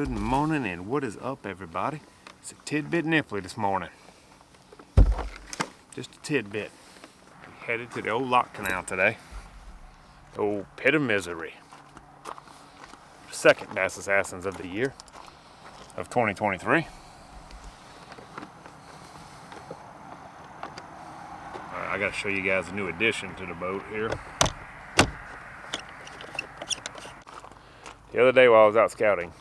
Good morning, and what is up, everybody? It's a tidbit nipply this morning. Just a tidbit. We headed to the old lock canal today. The old pit of misery. Second Bass Assassins of the year of 2023. I gotta show you guys a new addition to the boat here. The other day while I was out scouting,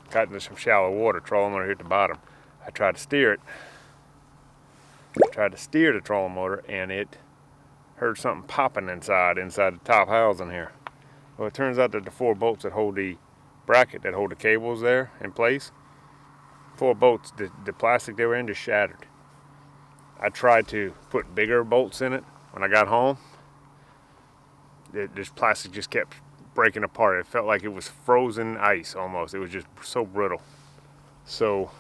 got into some shallow water, trolling motor here at the bottom. I tried to steer it. Tried to steer the trolling motor, and it heard something popping inside the top housing here. Well, it turns out that the 4 bolts that hold the bracket, that hold the cables there in place, 4 bolts, the plastic they were in just shattered. I tried to put bigger bolts in it when I got home. This plastic just kept breaking apart. It felt like it was frozen ice almost. It was just so brittle. So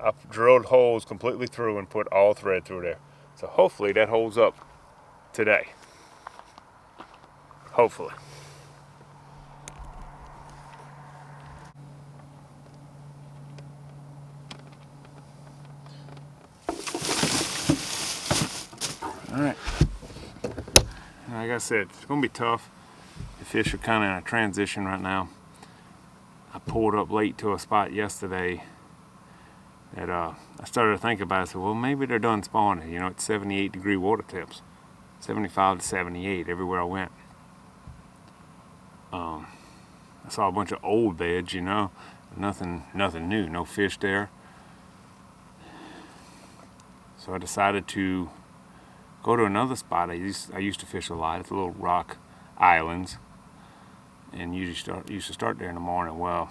I've drilled holes completely through and put all thread through there. So hopefully that holds up today. Hopefully. All right. Like I said, it's gonna be tough. The fish are kind of in a transition right now. I pulled up late to a spot yesterday that I started to think about it. I said, well, maybe they're done spawning. You know, it's 78-degree water temps, 75 to 78 everywhere I went. I saw a bunch of old beds, you know, nothing new, no fish there. So I decided to go to another spot I used to fish a lot. It's little rock islands, and used to start there in the morning. Well,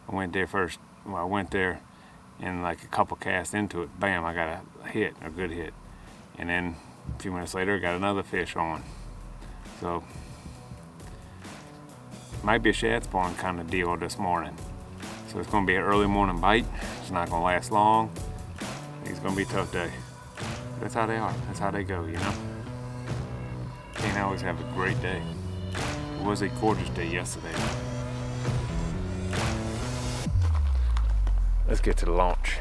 I went there first. Well, I went there, and like a couple casts into it, bam! I got a good hit, and then a few minutes later, I got another fish on. So might be a shad spawn kind of deal this morning. So it's going to be an early morning bite. It's not going to last long. I think it's going to be a tough day. That's how they are. That's how they go, you know? Can't always have a great day. It was a gorgeous day yesterday. Let's get to the launch.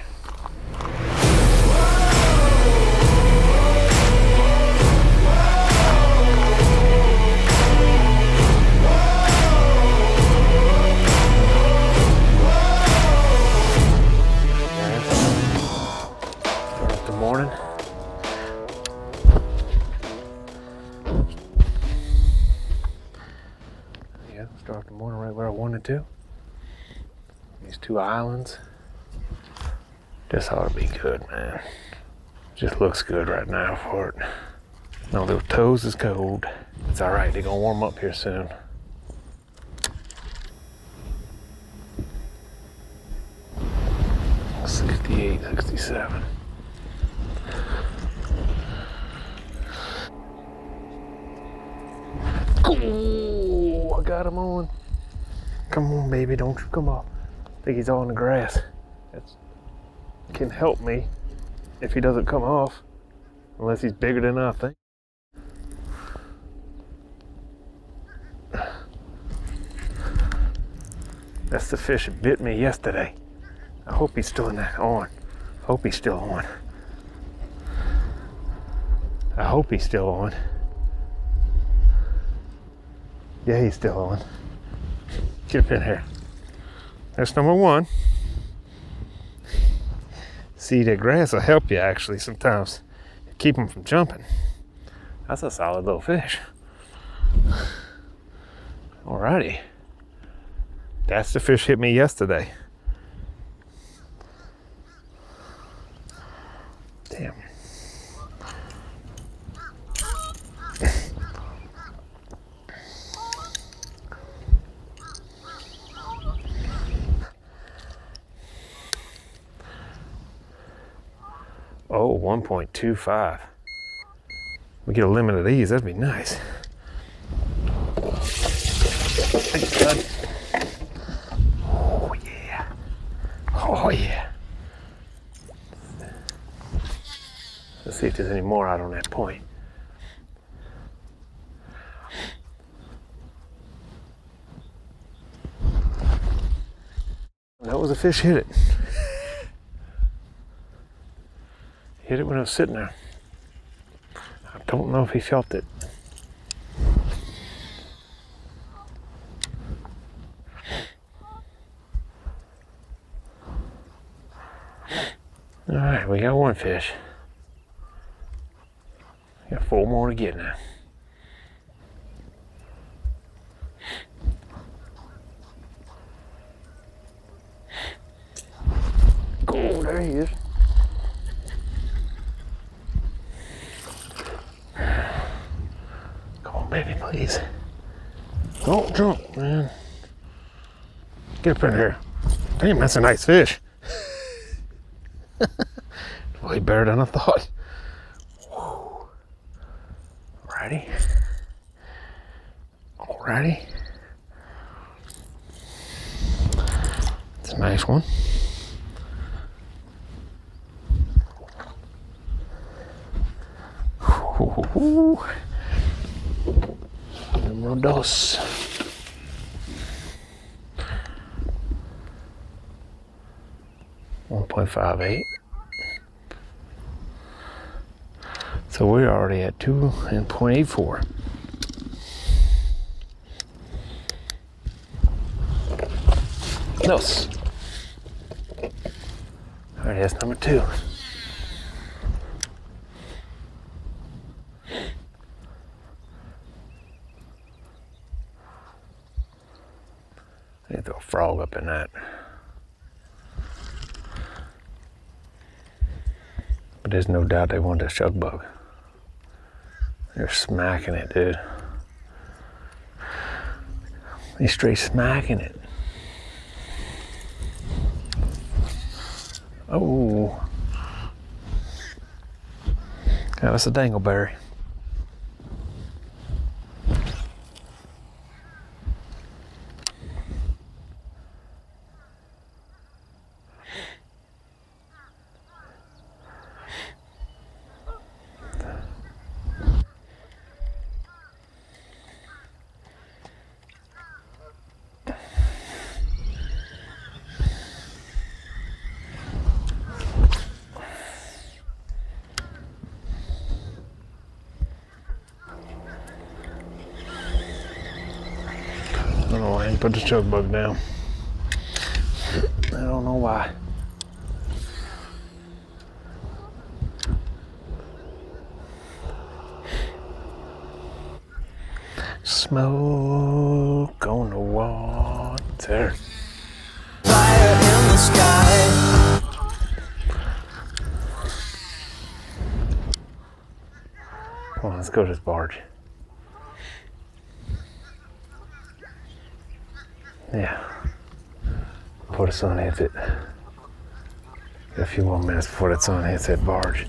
Start up the morning. Start the morning right where I wanted to. These 2 islands. This ought to be good, man. Just looks good right now for it. No, their toes is cold. It's all right. They're gonna warm up here soon. Oh, 68, 67. Ooh, I got him on. Come on, baby, don't you come off. I think he's all in the grass. That can help me if he doesn't come off, unless he's bigger than I think. That's the fish that bit me yesterday. I hope he's still in that on. Hope he's still on. I hope he's still on. Yeah, he's still on. Get up in here. That's number 1. See, the grass will help you actually sometimes. Keep them from jumping. That's a solid little fish. Alrighty. That's the fish hit me yesterday. Damn. Oh, 1.25. We get a limit of these, that'd be nice. Thanks, bud. Oh, yeah. Oh, yeah. Let's see if there's any more out on that point. that was a fish hit it. Hit it when it was sitting there. I don't know if he felt it. All right, we got one fish. Got 4 more to get now. Oh, there he is. Come on, baby, please. Don't jump, man. Get up in here. Damn, that's a nice fish. Way better than I thought. Whew. Alrighty. Alrighty. It's a nice one. Número 2. $1.58. So we're already at 2 and 0.84. Dos. All right, that's number 2. I need to throw a frog up in that. But there's no doubt they want this chug bug. They're smacking it, dude. They're straight smacking it. Oh. Yeah, that's a dangleberry. I don't know why I didn't put the chug bug down. I don't know why. Smoke on the water. Fire in the sky. Come on, let's go to this barge. Yeah. Before the sun hits it. Got a few more minutes before the sun hits that barge.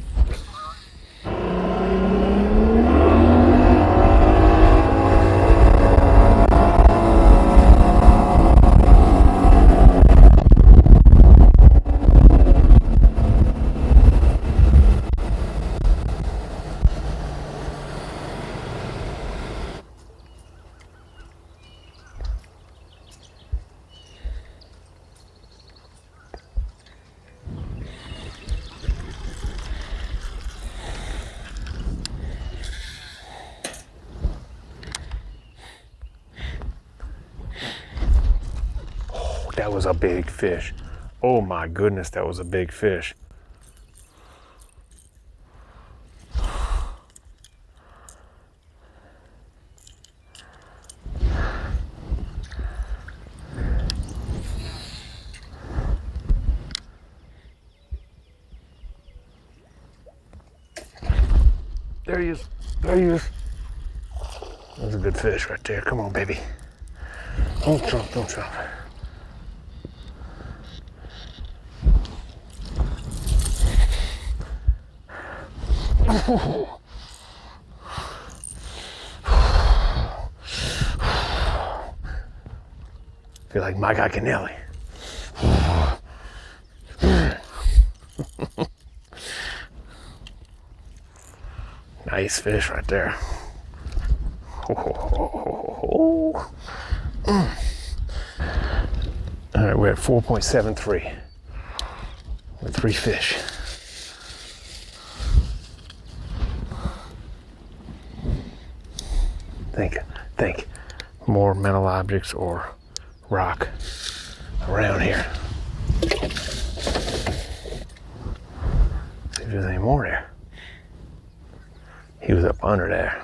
That was a big fish. Oh my goodness, that was a big fish. There he is. There he is. That's a good fish right there. Come on, baby. Don't jump, don't jump. Feel like Mike Iaconelli. Nice fish right there. All right, right, we're at 4.73 with 3 fish. Think more metal objects or rock around here. See if there's any more there. He was up under there.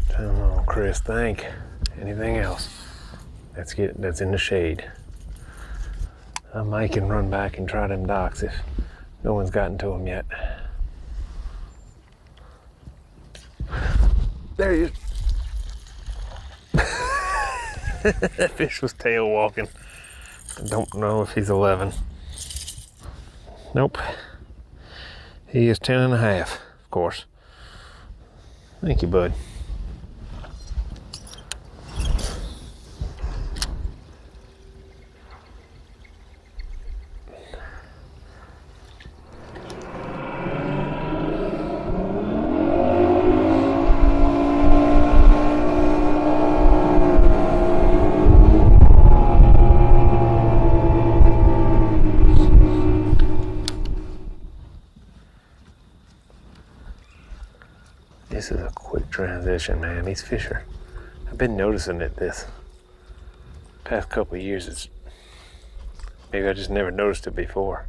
Come on, Chris, think. Anything else? That's in the shade. I might can run back and try them docks if no one's gotten to them yet. There he is. That fish was tail walking. I don't know if he's 11. Nope. He is 10 and a half, of course. Thank you, bud. This is a quick transition, man. These fish are, I've been noticing it this past couple of years. Maybe I just never noticed it before.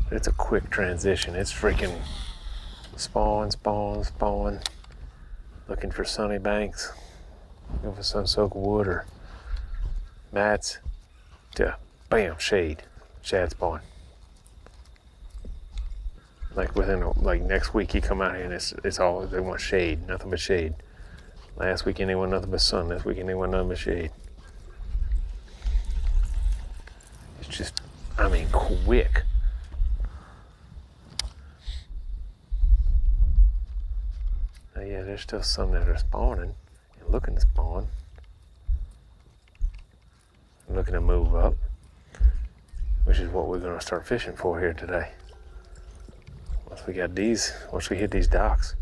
But it's a quick transition. It's freaking spawn. Looking for sunny banks, looking for sun-soaked wood or mats to bam, shad spawn. Like next week he come out here and it's all, they want shade, nothing but shade. Last weekend they want nothing but sun, this weekend they want nothing but shade. It's just, I mean, quick. Now, yeah, there's still some that are spawning and looking to spawn. Looking to move up, which is what we're gonna start fishing for here today. Once we hit these docks,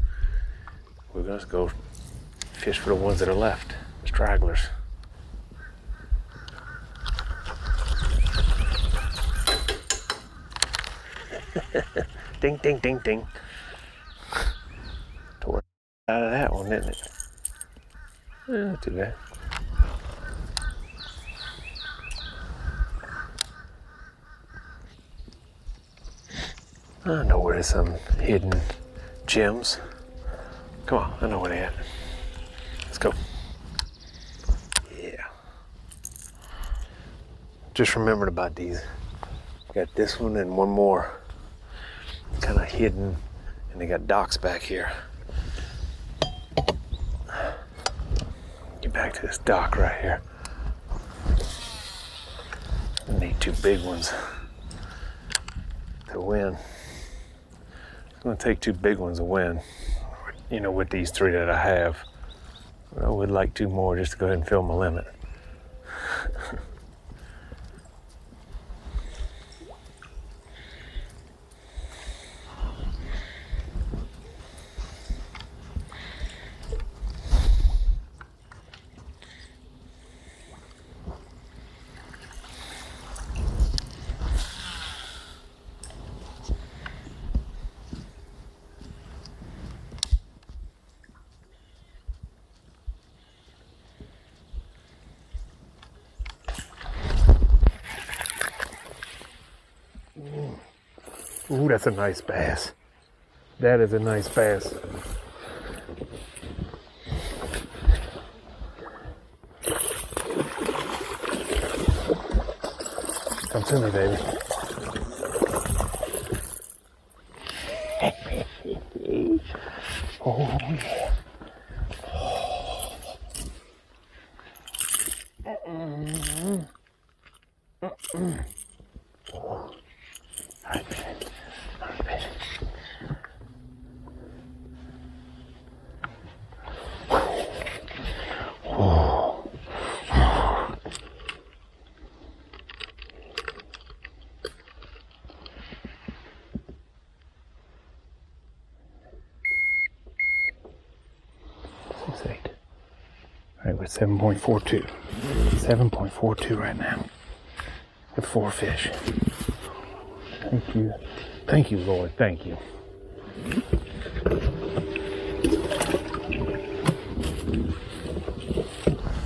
we're going to go fish for the ones that are left, the stragglers. Ding, ding, ding, ding. Tore out of that one, didn't it? Not too bad. I know where there's some hidden gems. Come on, I know where they're at. Let's go. Yeah. Just remembered about these. Got this one and one more kind of hidden, and they got docks back here. Get back to this dock right here. I need 2 big ones to win. I'm gonna take 2 big ones to win. You know, with these 3 that I have. I would like 2 more just to go ahead and fill my limit. Ooh, that's a nice bass. That is a nice bass. Come to me, baby. Oh, yeah. we're at 7.42. 7.42 right now. With 4 fish. Thank you. Thank you, Lord. Thank you.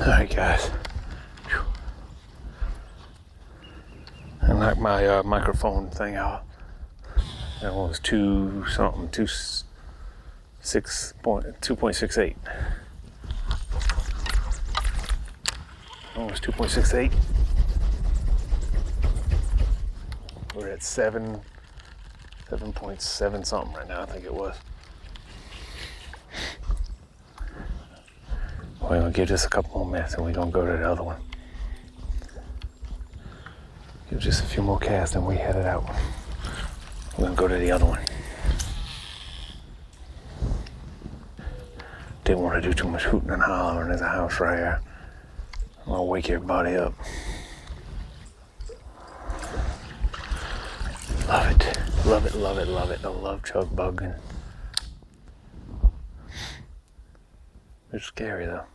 Alright, guys. I knocked my microphone thing out. That one was 2.68. Almost 2.68. We're at 7.7 something right now, I think it was. We're gonna give this a couple more minutes and we're gonna go to the other one. Give just a few more casts and we headed out. We're gonna go to the other one. Didn't want to do too much hooting and hollering. There's a house right here. I'm gonna wake everybody up. Love it. Love it, love it, love it. I love chug bugging. It's scary though.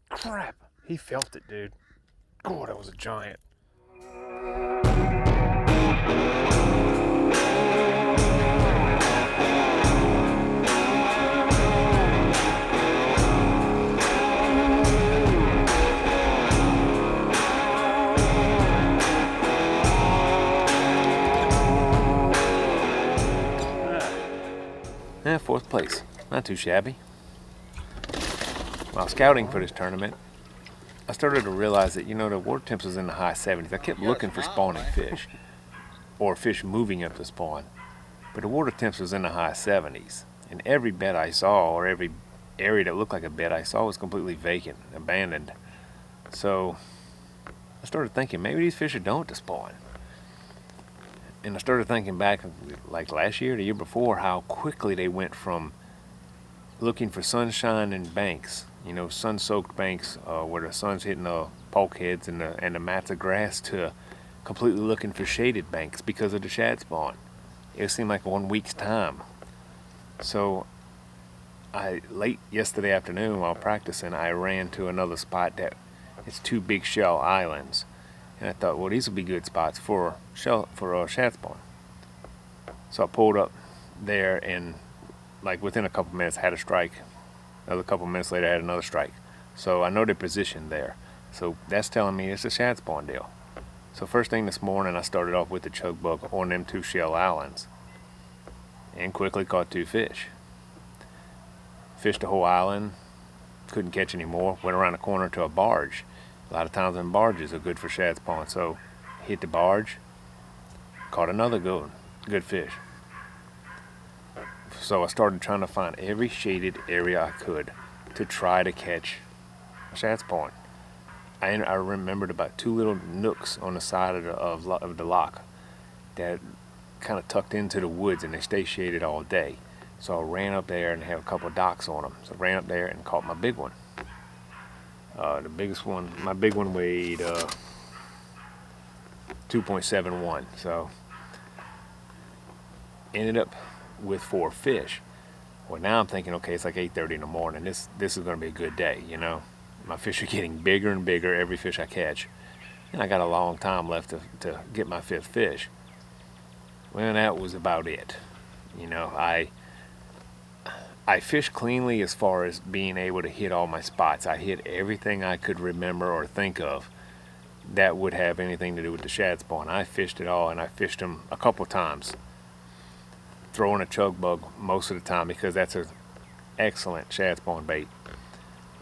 Crap. He felt it, dude. God, that was a giant. Yeah, 4th place. Not too shabby. While scouting for this tournament, I started to realize that, the water temps was in the high 70s. I kept looking for spawning fish, or fish moving up to spawn, but the water temps was in the high 70s. And every bed I saw, or every area that looked like a bed I saw, was completely vacant, abandoned. So I started thinking, maybe these fish are done to spawn. And I started thinking back, like last year, the year before, how quickly they went from looking for sunshine and banks, sun-soaked banks where the sun's hitting the poke heads and the mats of grass, to completely looking for shaded banks because of the shad spawn. It seemed like 1 week's time. So late yesterday afternoon while practicing, I ran to another spot that it's 2 big shell islands. And I thought, well, these would be good spots for shad spawn. So I pulled up there and like within a couple minutes had a strike. Another couple minutes later I had another strike. So I know they're positioned there. So that's telling me it's a shad spawn deal. So first thing this morning I started off with the chug bug on them 2 shell islands and quickly caught 2 fish. Fished the whole island, couldn't catch any more, went around the corner to a barge. A lot of times them barges are good for shad spawn. So hit the barge, caught another good fish. So I started trying to find every shaded area I could to try to catch a shad spawn. I remembered about 2 little nooks on the side of the lock that kind of tucked into the woods, and they stay shaded all day. So I ran up there and have a couple of docks on them. So I ran up there and caught my big one. The biggest one, my big one weighed 2.71. So ended up with 4 fish. Well, now I'm thinking, okay, it's like 8:30 in the morning. This is going to be a good day, My fish are getting bigger and bigger every fish I catch, and I got a long time left to get my 5th fish. Well, that was about it. I fished cleanly as far as being able to hit all my spots. I hit everything I could remember or think of, that would have anything to do with the shad spawn. I fished it all, and I fished them a couple times, throwing a chug bug most of the time because that's an excellent shad spawn bait.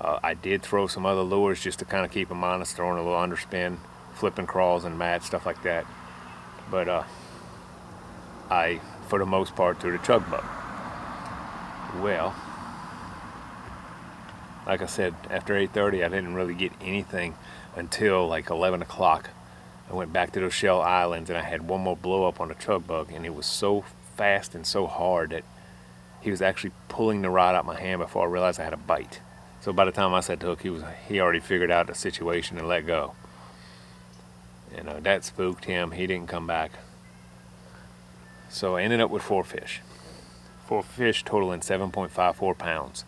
I did throw some other lures just to kind of keep them honest, throwing a little underspin, flipping crawls and mats, stuff like that. But I, for the most part, threw the chug bug. Well, like I said, after 8:30, I didn't really get anything until like 11 o'clock. I went back to those shell islands, and I had one more blow up on the chug bug, and it was so fast and so hard that he was actually pulling the rod out my hand before I realized I had a bite. So by the time I set the hook, he already figured out the situation and let go. And that spooked him. He didn't come back. So I ended up with 4 fish. 4 fish totaling 7.54 pounds.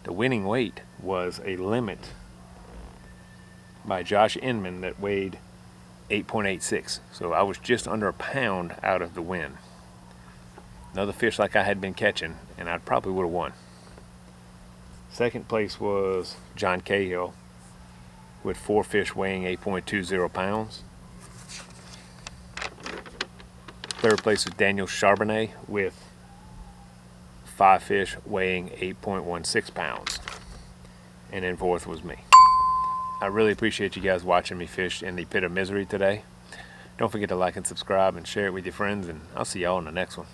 The winning weight was a limit by Josh Inman that weighed 8.86. So I was just under a pound out of the win. Another fish like I had been catching, and I probably would have won. Second place was John Cahill with 4 fish weighing 8.20 pounds. Third place was Daniel Charbonnet with 5 fish weighing 8.16 pounds. And then fourth was me. I really appreciate you guys watching me fish in the pit of misery today. Don't forget to like and subscribe and share it with your friends, and I'll see y'all in the next one.